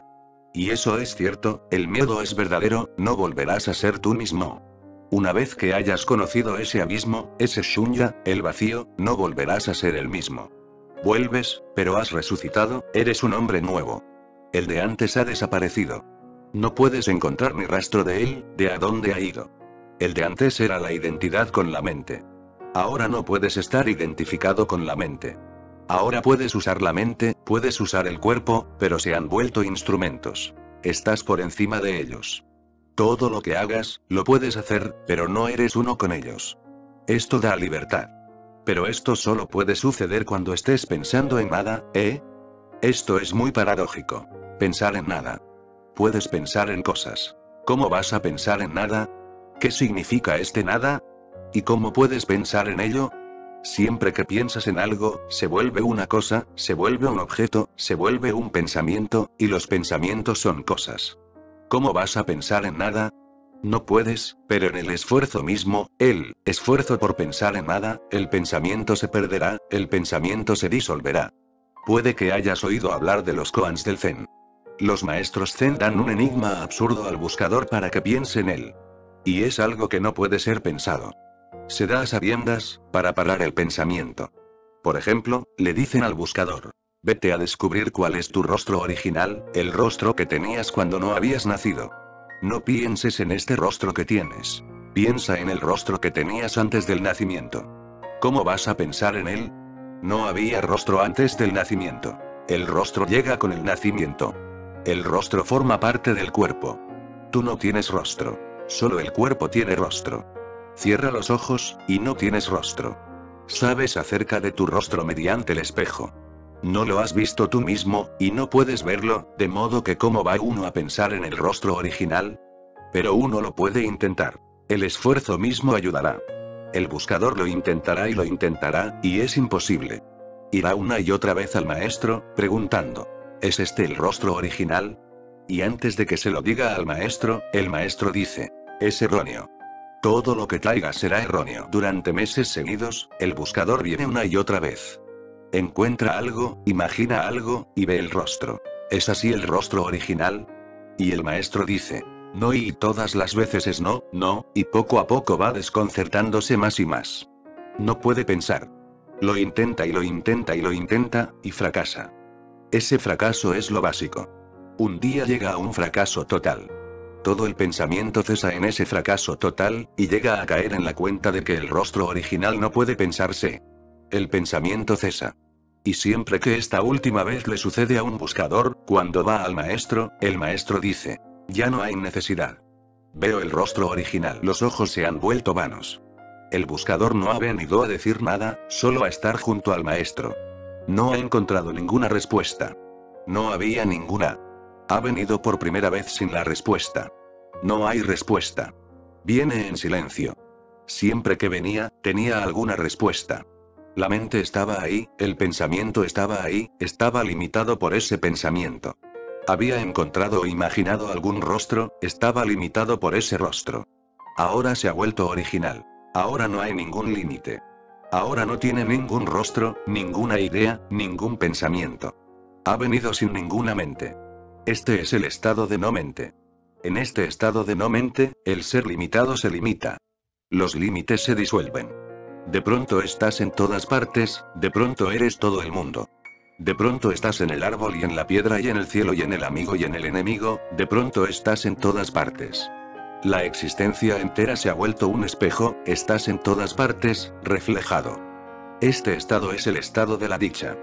Y eso es cierto, el miedo es verdadero, no volverás a ser tú mismo. Una vez que hayas conocido ese abismo, ese shunya, el vacío, no volverás a ser el mismo. Vuelves, pero has resucitado, eres un hombre nuevo. El de antes ha desaparecido. No puedes encontrar ni rastro de él, de a dónde ha ido. El de antes era la identidad con la mente. Ahora no puedes estar identificado con la mente. Ahora puedes usar la mente, puedes usar el cuerpo, pero se han vuelto instrumentos. Estás por encima de ellos. Todo lo que hagas, lo puedes hacer, pero no eres uno con ellos. Esto da libertad. Pero esto solo puede suceder cuando estés pensando en nada, ¿eh? Esto es muy paradójico. Pensar en nada. Puedes pensar en cosas. ¿Cómo vas a pensar en nada? ¿Qué significa este nada? ¿Y cómo puedes pensar en ello? Siempre que piensas en algo, se vuelve una cosa, se vuelve un objeto, se vuelve un pensamiento, y los pensamientos son cosas. ¿Cómo vas a pensar en nada? No puedes, pero en el esfuerzo mismo, el esfuerzo por pensar en nada, el pensamiento se perderá, el pensamiento se disolverá. Puede que hayas oído hablar de los koans del Zen. Los maestros Zen dan un enigma absurdo al buscador para que piense en él. Y es algo que no puede ser pensado. Se da a sabiendas, para parar el pensamiento. Por ejemplo, le dicen al buscador: vete a descubrir cuál es tu rostro original, el rostro que tenías cuando no habías nacido. No pienses en este rostro que tienes. Piensa en el rostro que tenías antes del nacimiento. ¿Cómo vas a pensar en él? No había rostro antes del nacimiento. El rostro llega con el nacimiento. El rostro forma parte del cuerpo. Tú no tienes rostro. Solo el cuerpo tiene rostro. Cierra los ojos, y no tienes rostro. Sabes acerca de tu rostro mediante el espejo. No lo has visto tú mismo, y no puedes verlo, de modo que ¿cómo va uno a pensar en el rostro original? Pero uno lo puede intentar. El esfuerzo mismo ayudará. El buscador lo intentará, y es imposible. Irá una y otra vez al maestro, preguntando: ¿es este el rostro original? Y antes de que se lo diga al maestro, el maestro dice: es erróneo. Todo lo que traigas será erróneo. Durante meses seguidos, el buscador viene una y otra vez. Encuentra algo, imagina algo, y ve el rostro. ¿Es así el rostro original? Y el maestro dice: no, y todas las veces es no, no, y poco a poco va desconcertándose más y más. No puede pensar. Lo intenta y lo intenta y lo intenta, y fracasa. Ese fracaso es lo básico. Un día llega a un fracaso total. Todo el pensamiento cesa en ese fracaso total, y llega a caer en la cuenta de que el rostro original no puede pensarse. El pensamiento cesa. Y siempre que esta última vez le sucede a un buscador, cuando va al maestro, el maestro dice: ya no hay necesidad. Veo el rostro original. Los ojos se han vuelto vanos. El buscador no ha venido a decir nada, solo a estar junto al maestro. No ha encontrado ninguna respuesta. No había ninguna. Ha venido por primera vez sin la respuesta. No hay respuesta. Viene en silencio. Siempre que venía, tenía alguna respuesta. La mente estaba ahí, el pensamiento estaba ahí, estaba limitado por ese pensamiento. Había encontrado o imaginado algún rostro, estaba limitado por ese rostro. Ahora se ha vuelto original. Ahora no hay ningún límite. Ahora no tiene ningún rostro, ninguna idea, ningún pensamiento. Ha venido sin ninguna mente. Este es el estado de no mente. En este estado de no mente, el ser limitado se limita. Los límites se disuelven. De pronto estás en todas partes, de pronto eres todo el mundo. De pronto estás en el árbol y en la piedra y en el cielo y en el amigo y en el enemigo, de pronto estás en todas partes. La existencia entera se ha vuelto un espejo, estás en todas partes, reflejado. Este estado es el estado de la dicha.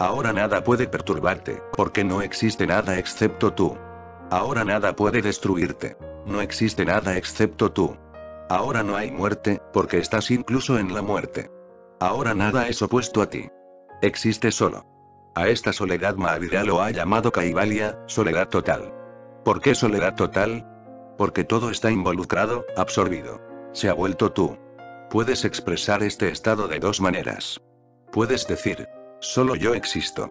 Ahora nada puede perturbarte, porque no existe nada excepto tú. Ahora nada puede destruirte. No existe nada excepto tú. Ahora no hay muerte, porque estás incluso en la muerte. Ahora nada es opuesto a ti. Existe solo. A esta soledad Mahavira lo ha llamado Kaivalya, soledad total. ¿Por qué soledad total? Porque todo está involucrado, absorbido. Se ha vuelto tú. Puedes expresar este estado de dos maneras. Puedes decir: solo yo existo.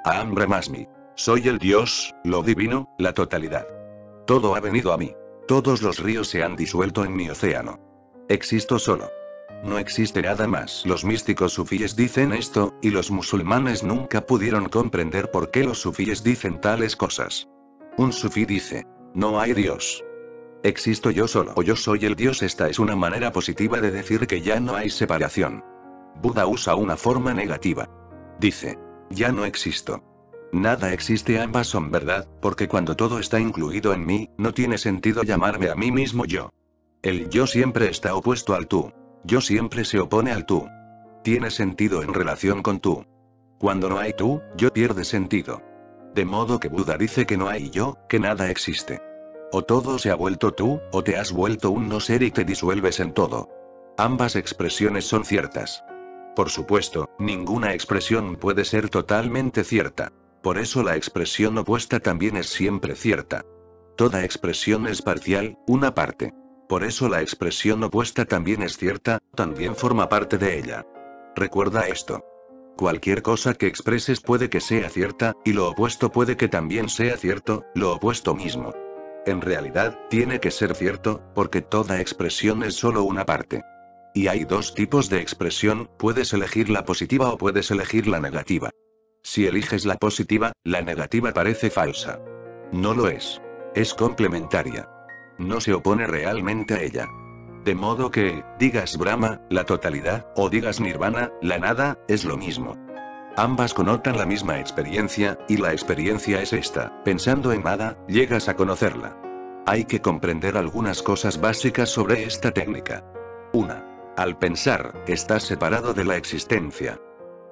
Aham Brahmasmi. Soy el Dios, lo divino, la totalidad. Todo ha venido a mí. Todos los ríos se han disuelto en mi océano. Existo solo. No existe nada más. Los místicos sufíes dicen esto, y los musulmanes nunca pudieron comprender por qué los sufíes dicen tales cosas. Un sufí dice: no hay Dios. Existo yo solo o yo soy el Dios. Esta es una manera positiva de decir que ya no hay separación. Buda usa una forma negativa. Dice: ya no existo. Nada existe, ambas son verdad, porque cuando todo está incluido en mí, no tiene sentido llamarme a mí mismo yo. El yo siempre está opuesto al tú. Yo siempre se opone al tú. Tiene sentido en relación con tú. Cuando no hay tú, yo pierde sentido. De modo que Buda dice que no hay yo, que nada existe. O todo se ha vuelto tú, o te has vuelto un no ser y te disuelves en todo. Ambas expresiones son ciertas. Por supuesto, ninguna expresión puede ser totalmente cierta. Por eso la expresión opuesta también es siempre cierta. Toda expresión es parcial, una parte. Por eso la expresión opuesta también es cierta, también forma parte de ella. Recuerda esto. Cualquier cosa que expreses puede que sea cierta, y lo opuesto puede que también sea cierto, lo opuesto mismo. En realidad, tiene que ser cierto, porque toda expresión es solo una parte. Y hay dos tipos de expresión, puedes elegir la positiva o puedes elegir la negativa. Si eliges la positiva, la negativa parece falsa. No lo es. Es complementaria. No se opone realmente a ella. De modo que, digas Brahma, la totalidad, o digas Nirvana, la nada, es lo mismo. Ambas connotan la misma experiencia, y la experiencia es esta: pensando en nada, llegas a conocerla. Hay que comprender algunas cosas básicas sobre esta técnica. 1. Al pensar, estás separado de la existencia.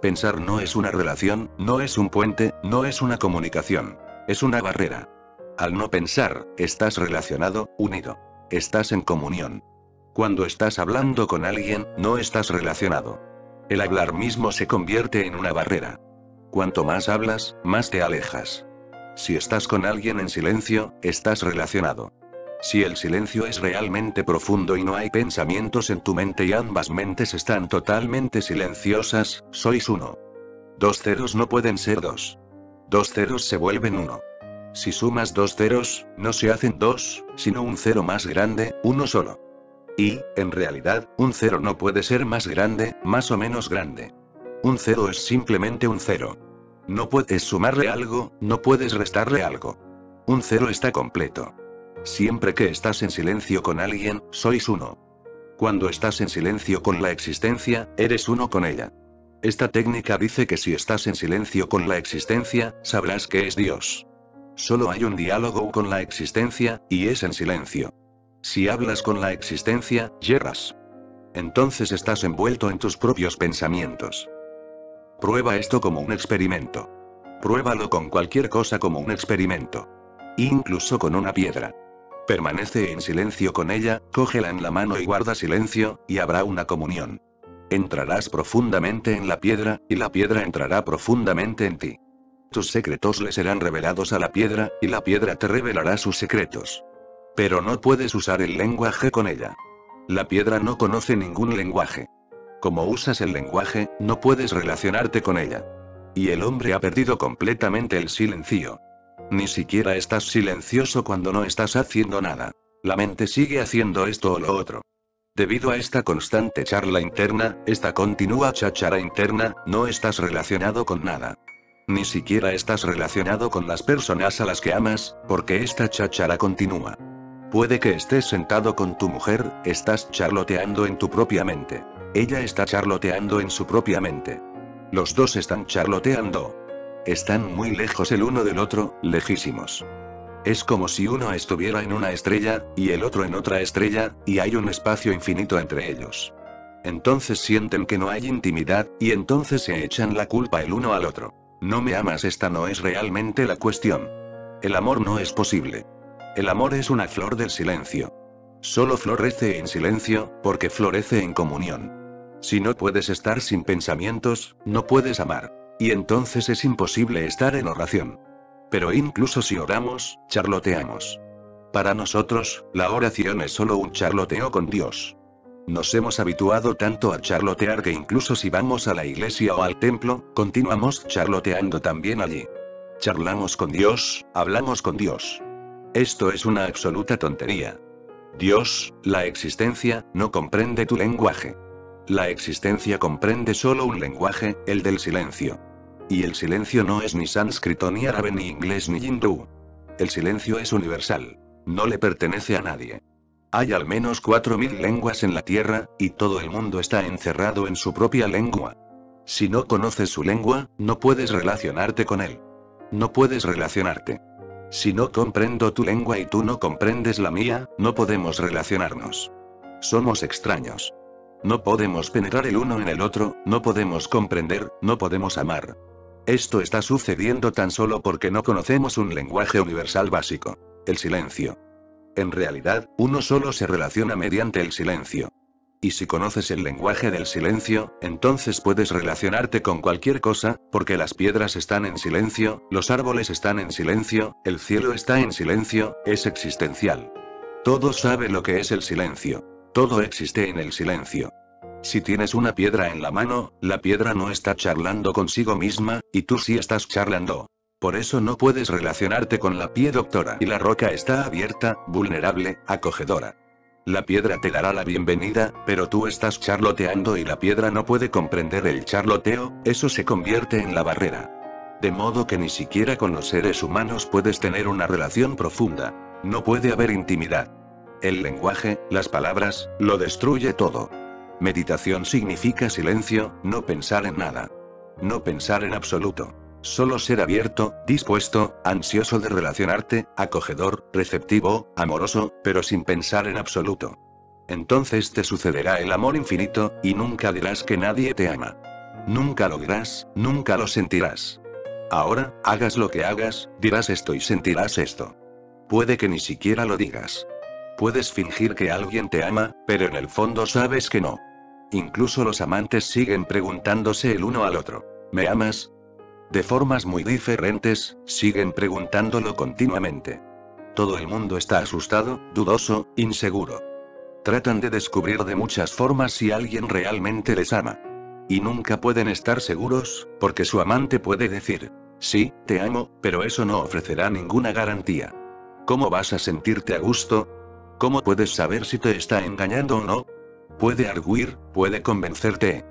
Pensar no es una relación, no es un puente, no es una comunicación. Es una barrera. Al no pensar, estás relacionado, unido. Estás en comunión. Cuando estás hablando con alguien, no estás relacionado. El hablar mismo se convierte en una barrera. Cuanto más hablas, más te alejas. Si estás con alguien en silencio, estás relacionado. Si el silencio es realmente profundo y no hay pensamientos en tu mente y ambas mentes están totalmente silenciosas, sois uno. Dos ceros no pueden ser dos. Dos ceros se vuelven uno. Si sumas dos ceros, no se hacen dos, sino un cero más grande, uno solo. Y, en realidad, un cero no puede ser más grande, más o menos grande. Un cero es simplemente un cero. No puedes sumarle algo, no puedes restarle algo. Un cero está completo. Siempre que estás en silencio con alguien, sois uno. Cuando estás en silencio con la existencia, eres uno con ella. Esta técnica dice que si estás en silencio con la existencia, sabrás que es Dios. Solo hay un diálogo con la existencia, y es en silencio. Si hablas con la existencia, yerras. Entonces estás envuelto en tus propios pensamientos. Prueba esto como un experimento. Pruébalo con cualquier cosa como un experimento. Incluso con una piedra. Permanece en silencio con ella, cógela en la mano y guarda silencio, y habrá una comunión. Entrarás profundamente en la piedra, y la piedra entrará profundamente en ti. Tus secretos le serán revelados a la piedra, y la piedra te revelará sus secretos. Pero no puedes usar el lenguaje con ella. La piedra no conoce ningún lenguaje. Como usas el lenguaje, no puedes relacionarte con ella. Y el hombre ha perdido completamente el silencio. Ni siquiera estás silencioso cuando no estás haciendo nada. La mente sigue haciendo esto o lo otro. Debido a esta constante charla interna, esta continua cháchara interna, no estás relacionado con nada. Ni siquiera estás relacionado con las personas a las que amas, porque esta cháchara continúa. Puede que estés sentado con tu mujer, estás charloteando en tu propia mente. Ella está charloteando en su propia mente. Los dos están charloteando. Están muy lejos el uno del otro, lejísimos. Es como si uno estuviera en una estrella, y el otro en otra estrella, y hay un espacio infinito entre ellos. Entonces sienten que no hay intimidad, y entonces se echan la culpa el uno al otro. No me amas, esta no es realmente la cuestión. El amor no es posible. El amor es una flor del silencio. Solo florece en silencio, porque florece en comunión. Si no puedes estar sin pensamientos, no puedes amar. Y entonces es imposible estar en oración. Pero incluso si oramos, charloteamos. Para nosotros, la oración es solo un charloteo con Dios. Nos hemos habituado tanto a charlotear que incluso si vamos a la iglesia o al templo, continuamos charloteando también allí. Charlamos con Dios, hablamos con Dios. Esto es una absoluta tontería. Dios, la existencia, no comprende tu lenguaje. La existencia comprende solo un lenguaje, el del silencio. Y el silencio no es ni sánscrito ni árabe ni inglés ni hindú. El silencio es universal. No le pertenece a nadie. Hay al menos 4000 lenguas en la Tierra, y todo el mundo está encerrado en su propia lengua. Si no conoces su lengua, no puedes relacionarte con él. No puedes relacionarte. Si no comprendo tu lengua y tú no comprendes la mía, no podemos relacionarnos. Somos extraños. No podemos penetrar el uno en el otro, no podemos comprender, no podemos amar. Esto está sucediendo tan solo porque no conocemos un lenguaje universal básico. El silencio. En realidad, uno solo se relaciona mediante el silencio. Y si conoces el lenguaje del silencio, entonces puedes relacionarte con cualquier cosa, porque las piedras están en silencio, los árboles están en silencio, el cielo está en silencio, es existencial. Todo sabe lo que es el silencio. Todo existe en el silencio. Si tienes una piedra en la mano, la piedra no está charlando consigo misma, y tú sí estás charlando. Por eso no puedes relacionarte con la piedra doctora. Y la roca está abierta, vulnerable, acogedora. La piedra te dará la bienvenida, pero tú estás charloteando y la piedra no puede comprender el charloteo, eso se convierte en la barrera. De modo que ni siquiera con los seres humanos puedes tener una relación profunda. No puede haber intimidad. El lenguaje, las palabras, lo destruye todo. Meditación significa silencio, no pensar en nada. No pensar en absoluto. Solo ser abierto, dispuesto, ansioso de relacionarte, acogedor, receptivo, amoroso, pero sin pensar en absoluto. Entonces te sucederá el amor infinito, y nunca dirás que nadie te ama. Nunca lo dirás, nunca lo sentirás. Ahora, hagas lo que hagas, dirás esto y sentirás esto. Puede que ni siquiera lo digas. Puedes fingir que alguien te ama, pero en el fondo sabes que no. Incluso los amantes siguen preguntándose el uno al otro, ¿me amas? De formas muy diferentes, siguen preguntándolo continuamente. Todo el mundo está asustado, dudoso, inseguro. Tratan de descubrir de muchas formas si alguien realmente les ama. Y nunca pueden estar seguros, porque su amante puede decir, sí, te amo, pero eso no ofrecerá ninguna garantía. ¿Cómo vas a sentirte a gusto? ¿Cómo puedes saber si te está engañando o no? Puede arguir, puede convencerte.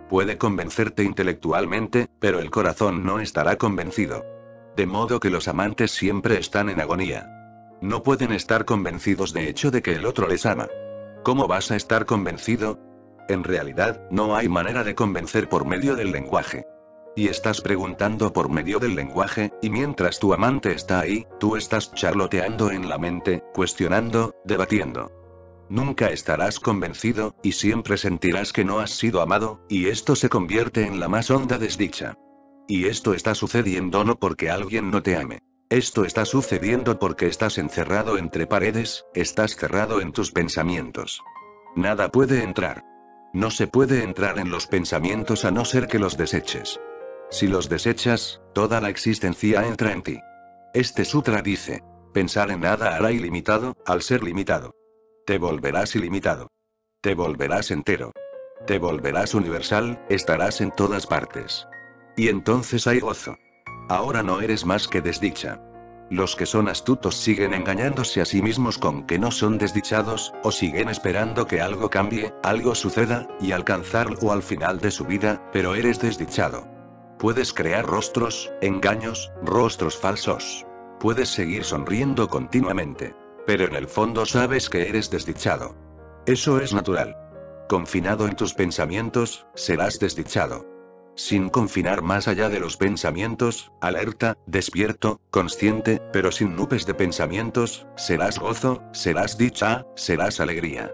Puede convencerte intelectualmente, pero el corazón no estará convencido. De modo que los amantes siempre están en agonía. No pueden estar convencidos de hecho de que el otro les ama. ¿Cómo vas a estar convencido? En realidad, no hay manera de convencer por medio del lenguaje. Y estás preguntando por medio del lenguaje, y mientras tu amante está ahí, tú estás charloteando en la mente, cuestionando, debatiendo. Nunca estarás convencido, y siempre sentirás que no has sido amado, y esto se convierte en la más honda desdicha. Y esto está sucediendo no porque alguien no te ame. Esto está sucediendo porque estás encerrado entre paredes, estás cerrado en tus pensamientos. Nada puede entrar. No se puede entrar en los pensamientos a no ser que los deseches. Si los desechas, toda la existencia entra en ti. Este sutra dice: pensar en nada hará ilimitado, al ser limitado. Te volverás ilimitado. Te volverás entero. Te volverás universal, estarás en todas partes. Y entonces hay gozo. Ahora no eres más que desdicha. Los que son astutos siguen engañándose a sí mismos con que no son desdichados, o siguen esperando que algo cambie, algo suceda, y alcanzarlo al final de su vida, pero eres desdichado. Puedes crear rostros, engaños, rostros falsos. Puedes seguir sonriendo continuamente. Pero en el fondo sabes que eres desdichado. Eso es natural. Confinado en tus pensamientos, serás desdichado. Sin confinar más allá de los pensamientos, alerta, despierto, consciente, pero sin nubes de pensamientos, serás gozo, serás dicha, serás alegría.